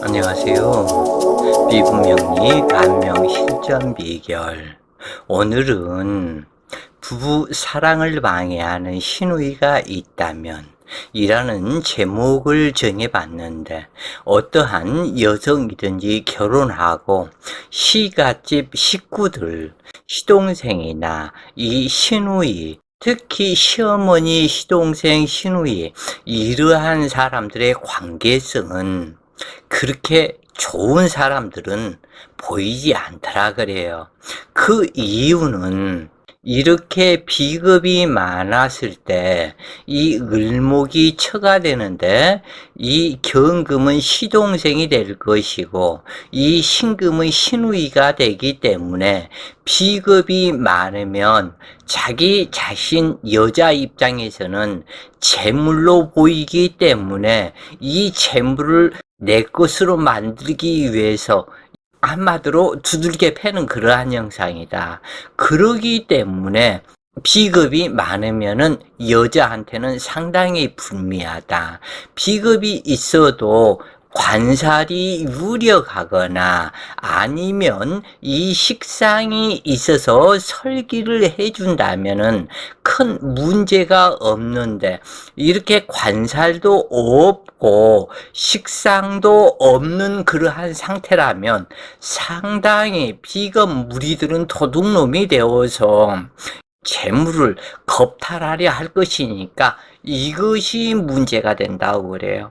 안녕하세요. 미분명리 안녕 실전 비결. 오늘은 부부 사랑을 방해하는 신우이가 있다면 이라는 제목을 정해봤는데, 어떠한 여성이든지 결혼하고 시갓집 식구들, 시동생이나 이 신우이, 특히 시어머니, 시동생, 시누이, 이러한 사람들의 관계성은 그렇게 좋은 사람들은 보이지 않더라 그래요. 그 이유는 이렇게 비겁이 많았을 때 이 을목이 처가 되는데, 이 경금은 시동생이 될 것이고 이 신금은 시누이가 되기 때문에 비겁이 많으면 자기 자신 여자 입장에서는 재물로 보이기 때문에 이 재물을 내 것으로 만들기 위해서 한마디로 두들겨 패는 그러한 형상이다. 그러기 때문에 비겁이 많으면은 여자한테는 상당히 불미하다. 비겁이 있어도 관살이 유력하거나 아니면 이 식상이 있어서 설기를 해준다면은 큰 문제가 없는데, 이렇게 관살도 없고 식상도 없는 그러한 상태라면 상당히 비겁 무리들은 도둑놈이 되어서 재물을 겁탈하려 할 것이니까 이것이 문제가 된다고 그래요.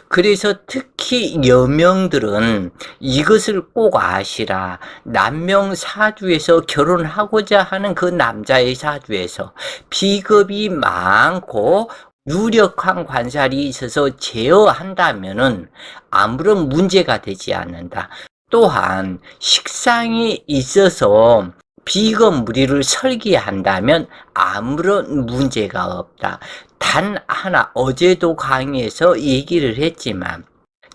그래서 특히 여명들은 이것을 꼭 아시라. 남명사주에서 결혼하고자 하는 그 남자의 사주에서 비겁이 많고 유력한 관살이 있어서 제어한다면은 아무런 문제가 되지 않는다. 또한 식상이 있어서 비겁 무리를 설계한다면 아무런 문제가 없다. 단 하나, 어제도 강의에서 얘기를 했지만,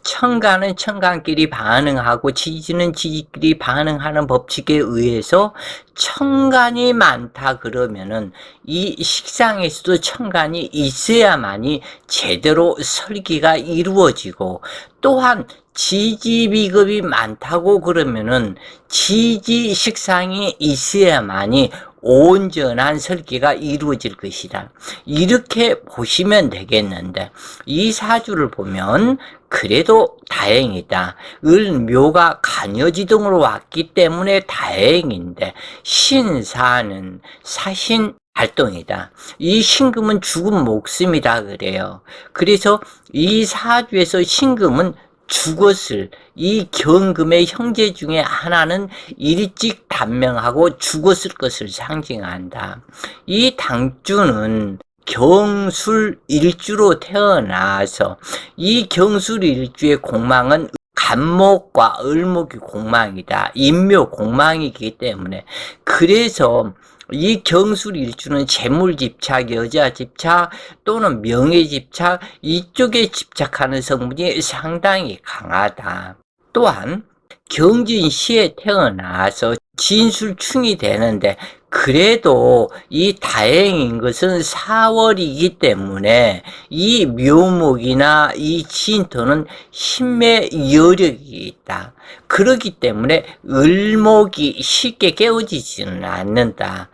천간은 천간끼리 반응하고 지지는 지지끼리 반응하는 법칙에 의해서 천간이 많다 그러면은 이 식상에서도 천간이 있어야만이 제대로 설계가 이루어지고, 또한 지지비급이 많다고 그러면은 지지 식상이 있어야만이 온전한 설계가 이루어질 것이다. 이렇게 보시면 되겠는데, 이 사주를 보면 그래도 다행이다. 을묘가 간여지동으로 왔기 때문에 다행인데, 신사는 사신 활동이다. 이 신금은 죽은 목숨이다 그래요. 그래서 이 사주에서 신금은 죽었을, 이 경금의 형제 중에 하나는 일찍 단명하고 죽었을 것을 상징한다. 이 당주는 경술일주로 태어나서 이 경술일주의 공망은 간목과 을목이 공망이다. 인묘 공망이기 때문에, 그래서 이 경술일주는 재물집착, 여자집착 또는 명예집착, 이쪽에 집착하는 성분이 상당히 강하다. 또한 경진시에 태어나서 진술충이 되는데, 그래도 이 다행인 것은 4월이기 때문에 이 묘목이나 이 진토는 신매 여력이 있다. 그렇기 때문에 을목이 쉽게 깨어지지는 않는다.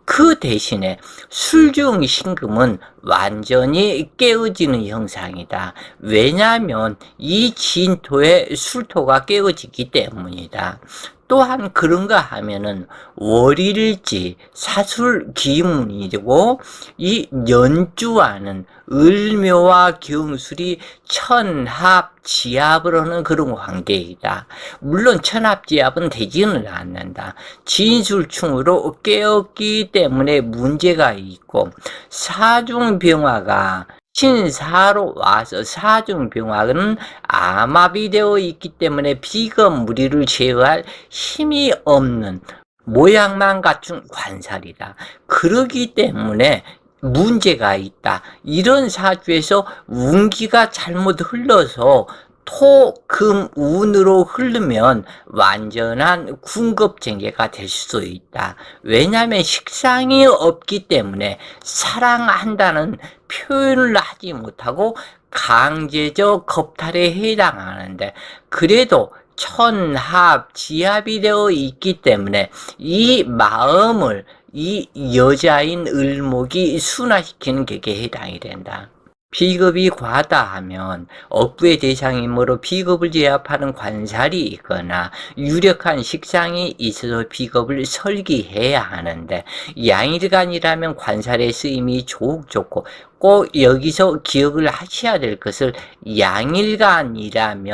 그 대신에 술중 신금은 완전히 깨어지는 형상이다. 왜냐하면 이 진토에 술토가 깨어지기 때문이다. 또한 그런가 하면은 월일지 사술 기문이고, 이 연주와는 을묘와 경술이 천합지합을 하는 그런 관계이다. 물론 천합지합은 되지는 않는다. 진술충으로 깨었기 때문에 문제가 있고, 사중병화가 신사로 와서, 사중병화는 암압이 되어 있기 때문에 비겁 무리를 제어할 힘이 없는 모양만 갖춘 관살이다. 그러기 때문에 문제가 있다. 이런 사주에서 운기가 잘못 흘러서 토, 금, 운으로 흐르면 완전한 군겁쟁개가 될 수도 있다. 왜냐하면 식상이 없기 때문에 사랑한다는 표현을 하지 못하고 강제적 겁탈에 해당하는데, 그래도 천합지합이 되어 있기 때문에 이 마음을 이 여자인 을목이 순화시키는 격에 해당이 된다. 비겁이 과하다 하면 억부의 대상이므로 비겁을 제압하는 관살이 있거나 유력한 식상이 있어서 비겁을 설기해야 하는데, 양일간이라면 관살의 쓰임이 좋고 꼭 여기서 기억을 하셔야 될 것을, 양일간이라면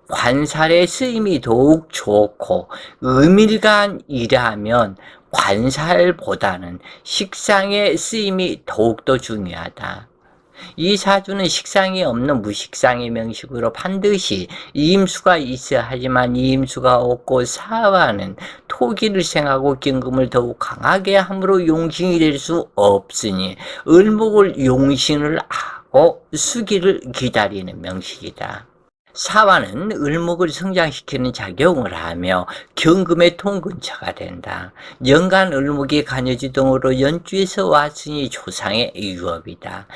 관살의 쓰임이 더욱 좋고 음일간이라면 관살보다는 식상의 쓰임이 더욱더 중요하다. 이 사주는 식상이 없는 무식상의 명식으로 반드시 이임수가 있어야 하지만 이임수가 없고 사화는 토기를 생하고 경금을 더욱 강하게 함으로 용신이 될 수 없으니 을목을 용신을 하고 수기를 기다리는 명식이다. 사화는 을목을 성장시키는 작용을 하며 경금의 통근처가 된다. 연간 을목이 간여지동으로 연주에서 왔으니 조상의 유업이다.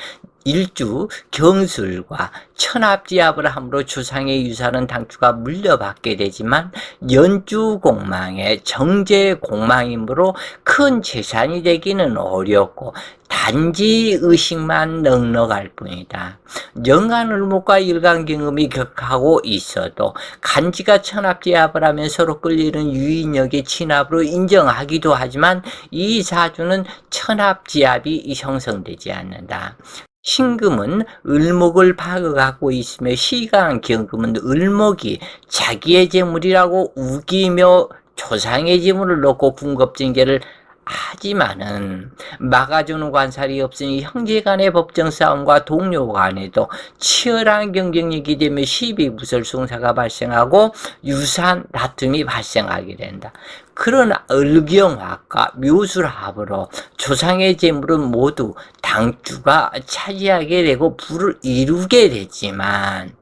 일주 경술과 천합지합을 함으로 조상의 유산은 당주가 물려받게 되지만, 연주공망의 정제공망이므로 큰 재산이 되기는 어렵고 단지 의식만 넉넉할 뿐이다. 연간을목과 일간경금이 격하고 있어도 간지가 천합지합을 하면 서로 끌리는 유인력의 진합으로 인정하기도 하지만, 이 사주는 천합지합이 형성되지 않는다. 신금은 을목을 파악하고 있으며 시간경금은 을목이 자기의 재물이라고 우기며 조상의 재물을 놓고 궁겁증계를 하지만은 막아주는 관살이 없으니 형제간의 법정 싸움과 동료 간에도 치열한 경쟁력이 되며 시비무설승사가 발생하고 유산 다툼이 발생하게 된다. 그러나 을경화과 묘술합으로 조상의 재물은 모두 당주가 차지하게 되고 부를 이루게 되지만,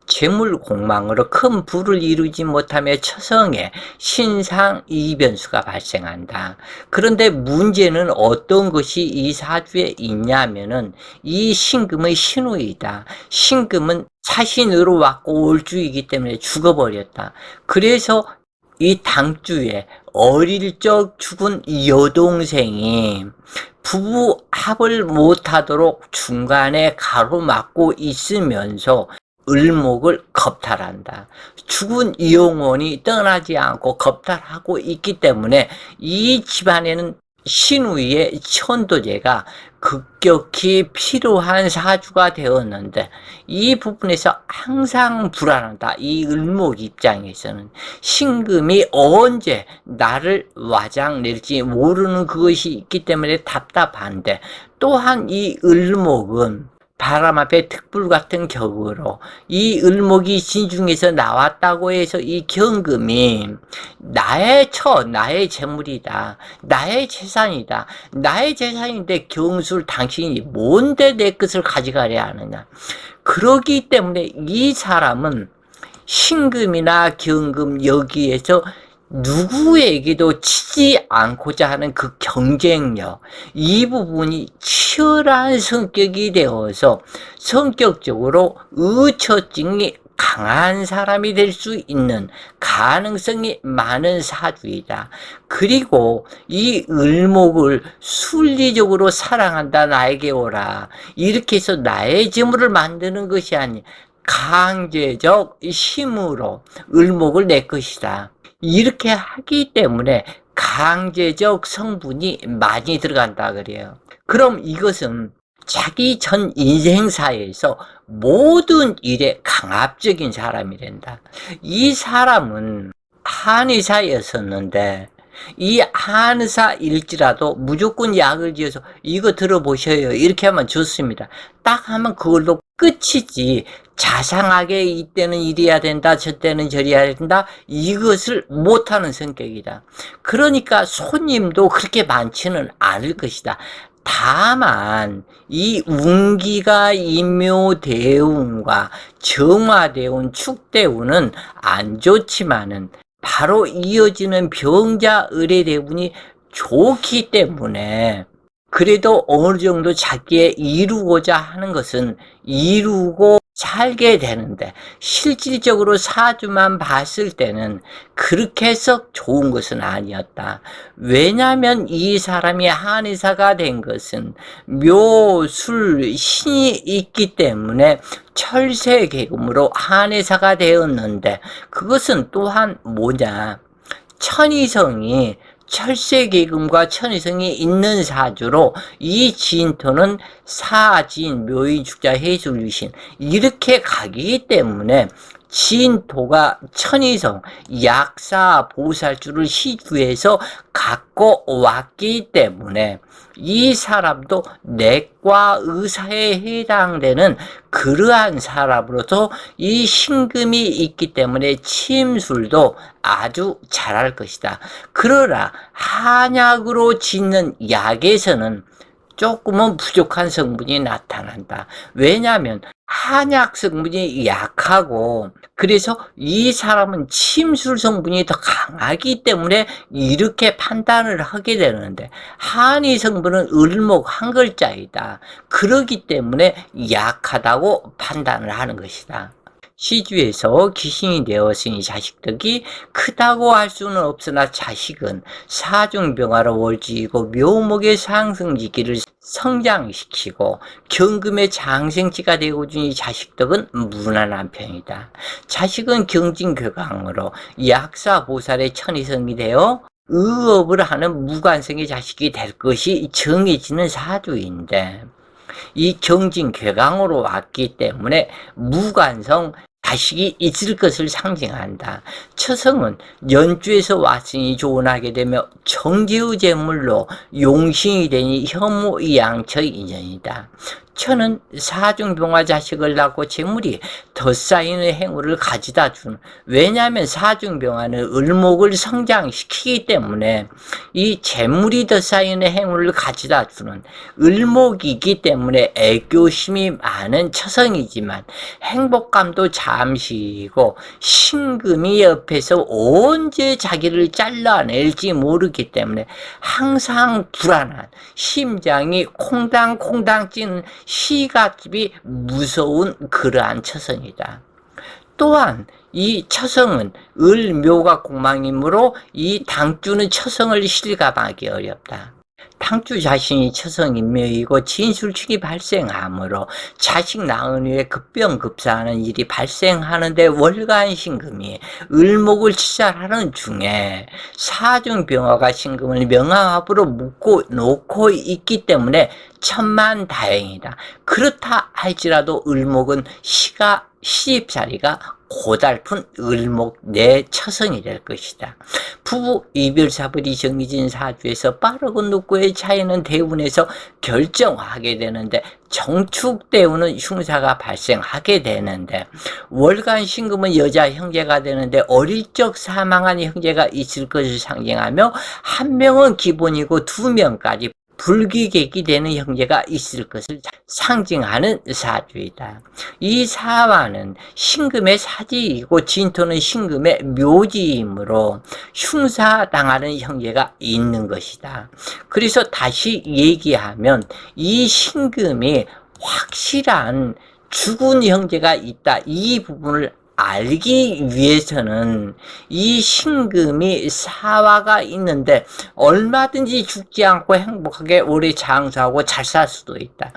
재물 공망으로 큰 부를 이루지 못하며 처성에 신상 이변수가 발생한다. 그런데 문제는 어떤 것이 이 사주에 있냐면은 이 신금의 신우이다. 신금은 사신으로 왔고 올주이기 때문에 죽어버렸다. 그래서 이 당주에 어릴 적 죽은 여동생이 부부 합을 못하도록 중간에 가로막고 있으면서 을목을 겁탈한다. 죽은 영혼이 떠나지 않고 겁탈하고 있기 때문에 이 집안에는 신우의 천도제가 급격히 필요한 사주가 되었는데, 이 부분에서 항상 불안하다. 이 을목 입장에서는 신금이 언제 나를 와장 낼지 모르는 그것이 있기 때문에 답답한데, 또한 이 을목은 바람 앞에 특불 같은 격으로 이 을목이 신중에서 나왔다고 해서 이 경금이 나의 나의 재물이다, 나의 재산이다, 나의 재산인데 경술 당신이 뭔데 내 것을 가져가려 하느냐. 그러기 때문에 이 사람은 신금이나 경금 여기에서 누구에게도 치지 않고자 하는 그 경쟁력, 이 부분이 치열한 성격이 되어서 성격적으로 의처증이 강한 사람이 될 수 있는 가능성이 많은 사주이다. 그리고 이 을목을 순리적으로 사랑한다, 나에게 오라, 이렇게 해서 나의 재물을 만드는 것이 아닌 강제적 힘으로 을목을 내 것이다, 이렇게 하기 때문에 강제적 성분이 많이 들어간다 그래요. 그럼 이것은 자기 전 인생사에서 모든 일에 강압적인 사람이 된다. 이 사람은 한의사였었는데 이 한의사일지라도 무조건 약을 지어서 이거 들어보셔요, 이렇게 하면 좋습니다, 딱 하면 그걸로 끝이지, 자상하게 이때는 이래야 된다, 저때는 저래야 된다, 이것을 못하는 성격이다. 그러니까 손님도 그렇게 많지는 않을 것이다. 다만 이 운기가 임묘대운과 정화대운, 축대운은 안 좋지만은 바로 이어지는 병자 을의 대운이 좋기 때문에 그래도 어느 정도 자기의 이루고자 하는 것은 이루고 살게 되는데 실질적으로 사주만 봤을 때는 그렇게 해서 좋은 것은 아니었다. 왜냐하면 이 사람이 한의사가 된 것은 묘술 신이 있기 때문에 철새계금으로 한의사가 되었는데 그것은 또한 뭐냐? 천이성이 철새계금과 천이성이 있는 사주로 이 진토는 사진, 묘인, 축자, 해술, 유신 이렇게 가기 때문에 진토가 천이성, 약사, 보살주를 시주해서 갖고 왔기 때문에 이 사람도 내과 의사에 해당되는 그러한 사람으로서 이 신금이 있기 때문에 침술도 아주 잘할 것이다. 그러나 한약으로 짓는 약에서는 조금은 부족한 성분이 나타난다. 왜냐하면 한약 성분이 약하고 그래서 이 사람은 침술 성분이 더 강하기 때문에 이렇게 판단을 하게 되는데 한의 성분은 을목 한 글자이다. 그러기 때문에 약하다고 판단을 하는 것이다. 시주에서 귀신이 되었으니 자식덕이 크다고 할 수는 없으나 자식은 사중병화로 월지이고 묘목의 상승지기를 성장시키고 경금의 장생지가 되고 주니 자식덕은 무난한 편이다. 자식은 경진교강으로 약사보살의 천이성이 되어 의업을 하는 무관성의 자식이 될 것이 정해지는 사주인데 이 경진괴강으로 왔기 때문에 무관성 자식이 있을 것을 상징한다. 처성은 연주에서 왔으니 조언하게 되며 정제의 제물로 용신이 되니 혐오양처 인연이다. 천은 사중병화 자식을 낳고 재물이 더 쌓이는 행운을 가져다 주는, 왜냐하면 사중병화는 을목을 성장시키기 때문에 이 재물이 더 쌓이는 행운을 가져다 주는 을목이기 때문에 애교심이 많은 처성이지만 행복감도 잠시이고 신금이 옆에서 언제 자기를 잘라낼지 모르기 때문에 항상 불안한 심장이 콩당콩당 찌는 시가집이 무서운 그러한 처성이다. 또한 이 처성은 을묘가 공망이므로 이 당주는 처성을 실감하기 어렵다. 당주 자신이 처성인묘이고 진술축이 발생하므로 자식 낳은 후에 급병급사하는 일이 발생하는데 월간 신금이 을목을 치살하는 중에 사중병화가 신금을 명화합으로 묶고 놓고 있기 때문에 천만다행이다. 그렇다 할지라도 을목은 시집살이가 고달픈 을목 내 처성이 될 것이다. 부부 이별사불이 정해진 사주에서 빠르고 늦고의 차이는 대운에서 결정하게 되는데 정축 대운은 흉사가 발생하게 되는데 월간 신금은 여자 형제가 되는데 어릴 적 사망한 형제가 있을 것을 상징하며 한 명은 기본이고 두 명까지 불귀객이 되는 형제가 있을 것을 상징하는 사주이다. 이 사화는 신금의 사지이고 진토는 신금의 묘지이므로 흉사당하는 형제가 있는 것이다. 그래서 다시 얘기하면 이 신금이 확실한 죽은 형제가 있다. 이 부분을 알기 위해서는 이 신금이 사화가 있는데 얼마든지 죽지 않고 행복하게 오래 장수하고 잘 살 수도 있다.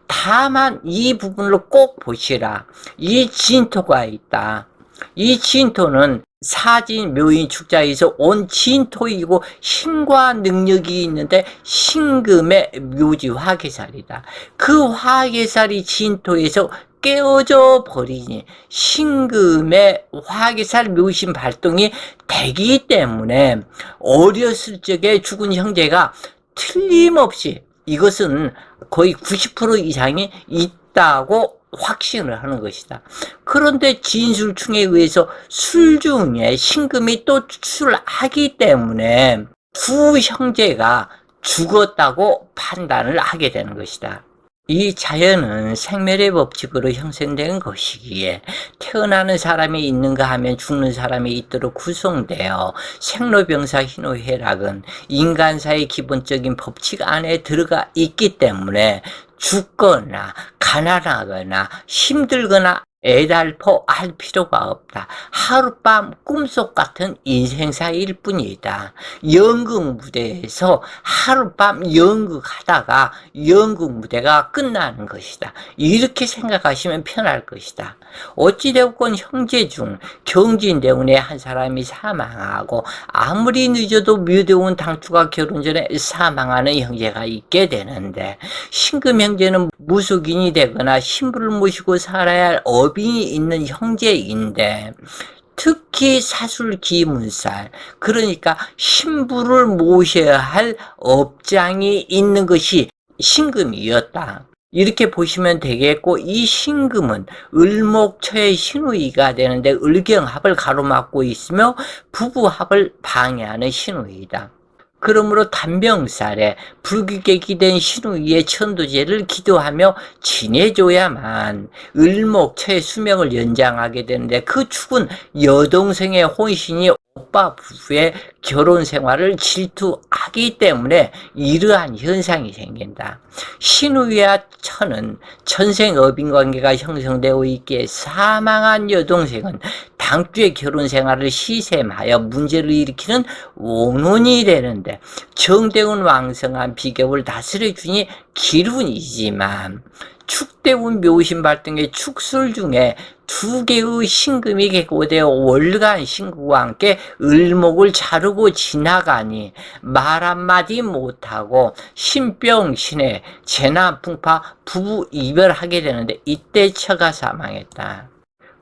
다만 이 부분을 꼭 보시라. 이 진토가 있다. 이 진토는 사진, 묘인, 축자에서 온 진토이고 힘과 능력이 있는데 신금의 묘지 화계살이다. 그 화계살이 진토에서 깨어져 버리니 신금의 화계살 묘신 발동이 되기 때문에 어렸을 적에 죽은 형제가 틀림없이 이것은 거의 90% 이상이 있다고 확신을 하는 것이다. 그런데 진술충에 의해서 술 중에 신금이 또 추출하기 때문에 두 형제가 죽었다고 판단을 하게 되는 것이다. 이 자연은 생멸의 법칙으로 형성된 것이기에 태어나는 사람이 있는가 하면 죽는 사람이 있도록 구성되어 생로병사 희노애락은 인간사의 기본적인 법칙 안에 들어가 있기 때문에 죽거나 가난하거나 힘들거나 애달퍼 할 필요가 없다. 하룻밤 꿈속 같은 인생사일 뿐이다. 연극 무대에서 하룻밤 연극하다가 연극 무대가 끝나는 것이다. 이렇게 생각하시면 편할 것이다. 어찌되었건 형제 중 경진 때문에 한 사람이 사망하고 아무리 늦어도 묘대원 당주가 결혼 전에 사망하는 형제가 있게 되는데, 신금 형제는 무속인이 되거나 신부를 모시고 살아야 할 어빈이 있는 형제인데, 특히 사술기문살, 그러니까 신부를 모셔야 할 업장이 있는 것이 신금이었다. 이렇게 보시면 되겠고, 이 신금은 을목초의 신우이가 되는데 을경합을 가로막고 있으며 부부합을 방해하는 신우이다. 그러므로 단명살에 불규격이 기된 신우이의 천도제를 기도하며 지내줘야만 을목초의 수명을 연장하게 되는데, 그 축은 여동생의 혼신이 오빠 부부의 결혼 생활을 질투하기 때문에 이러한 현상이 생긴다. 신우이와 천은 천생 어빈 관계가 형성되어 있기에 사망한 여동생은 당주의 결혼 생활을 시샘하여 문제를 일으키는 원혼이 되는데, 정대운 왕성한 비ገብ을 다스려주니 기룬이지만 축대운 묘신 발등의 축술 중에 두 개의 신금이 개고되어 월간 신구와 함께 을목을 자르고 지나가니 말 한마디 못하고 신병신에 재난풍파 부부 이별하게 되는데, 이때 처가 사망했다.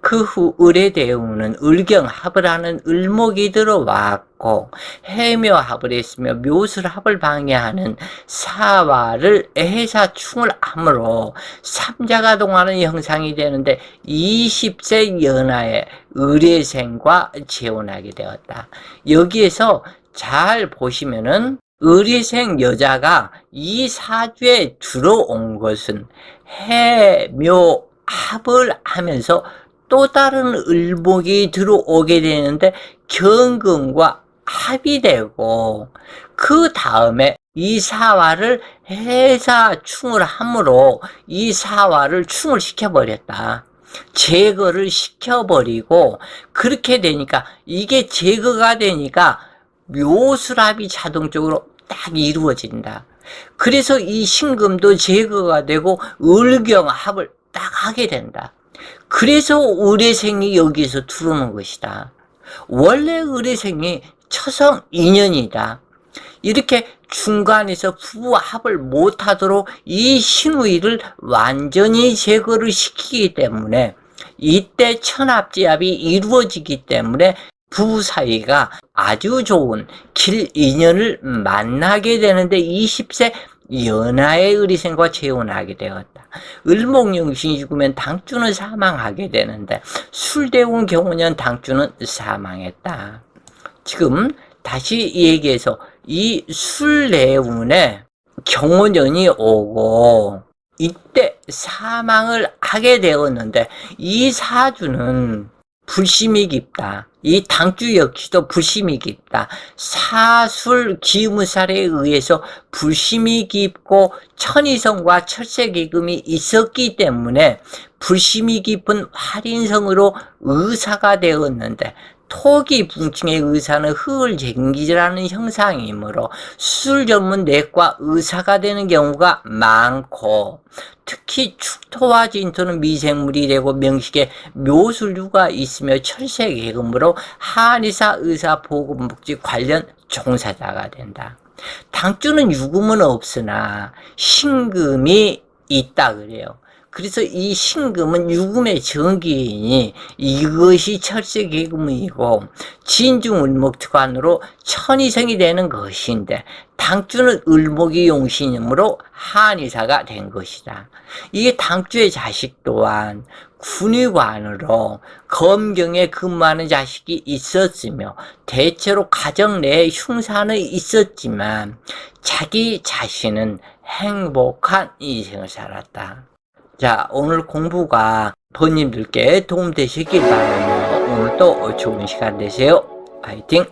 그 후 을의 대우는 을경합을 하는 을목이 들어왔고, 해묘합을 했으며 묘술합을 방해하는 사화를 해사충을 함으로 삼자가 동하는 형상이 되는데, 20세 연하에 을의생과 재혼하게 되었다. 여기에서 잘 보시면은 을의생 여자가 이 사주에 들어온 것은 해묘합을 하면서 또 다른 을목이 들어오게 되는데 경금과 합이 되고, 그 다음에 이 사화를 해사충을 함으로 이 사화를 충을 시켜버렸다. 제거를 시켜버리고, 그렇게 되니까 이게 제거가 되니까 묘술합이 자동적으로 딱 이루어진다. 그래서 이 신금도 제거가 되고 을경합을 딱 하게 된다. 그래서 을의생이 여기서 들어오는 것이다. 원래 을의생이 처성 인연이다. 이렇게 중간에서 부부합을 못하도록 이 신우이를 완전히 제거를 시키기 때문에 이때 천합지합이 이루어지기 때문에 부부 사이가 아주 좋은 길 인연을 만나게 되는데, 20세 연하의 을의생과 재혼하게 되었다. 을목용신이 죽으면 당주는 사망하게 되는데, 술대운 경호년 당주는 사망했다. 지금 다시 얘기해서 이 술대운에 경호년이 오고 이때 사망을 하게 되었는데, 이 사주는 불심이 깊다. 이 당주 역시도 불심이 깊다. 사술 기무살에 의해서 불심이 깊고 천이성과 철새기금이 있었기 때문에 불심이 깊은 활인성으로 의사가 되었는데, 토기 붕층의 의사는 흙을 쟁기라는 형상이므로 수술 전문 내과 의사가 되는 경우가 많고, 특히 축토와 진토는 미생물이 되고 명식에 묘술류가 있으며 철새계금으로 한의사, 의사, 보건복지 관련 종사자가 된다. 당주는 유금은 없으나 신금이 있다 그래요. 그래서 이 신금은 유금의 정기이니 이것이 철새계금이고 진중을목특관으로 천이성이 되는 것인데, 당주는 을목이 용신이므로 한의사가 된 것이다. 이게 당주의 자식 또한 군의관으로 검경에 근무하는 자식이 있었으며 대체로 가정 내에 흉산이 있었지만, 자기 자신은 행복한 인생을 살았다. 자, 오늘 공부가 부모님들께 도움되시길 바라며 오늘도 좋은 시간 되세요. 파이팅!